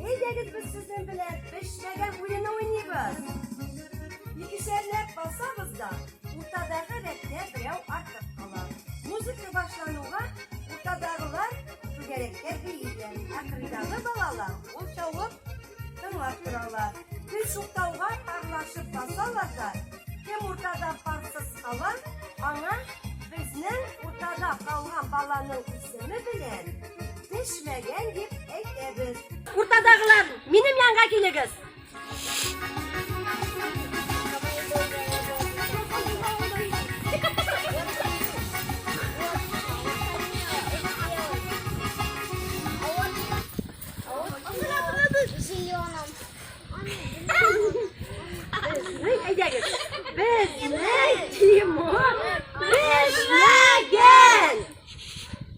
Eydəgiz biz sizin bilen beşmegen oyunu oynayırız. İkişerler basamız da ortadaki renkte birev artık kalan. Müzik başlanığa ortadağılar bu gerekler değiller. Akridağı balalar, o çavup tınlattırarlar. Bir şuktavğa parlaşıp basalarlar. Hem ortada parsız kalan, ana bizden ortada kalan balanın ismi bilen pişmegen deyip eyderiz. Ortadağılar, benim yanına geliyoruz.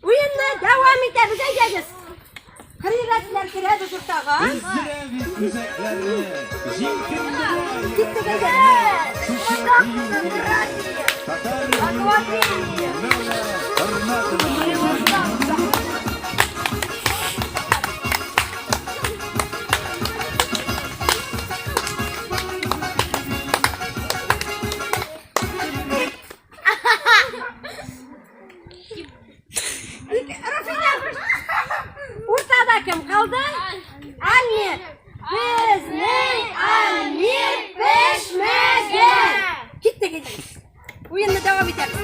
Oyunla devam ederiz, eyderiz. Kırıratlar kirada durtağa. Zdravit müzekleri, jinkimleri, Gitti gece. Ortada kim kaldı? Anne. Biz ne? Anne peşmegen. Gitti gece. Oyunla devam ederiz.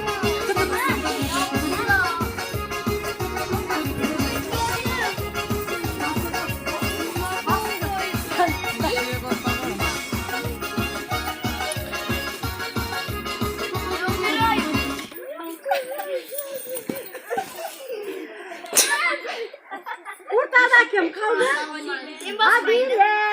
Ortada kim kaldı? Adile.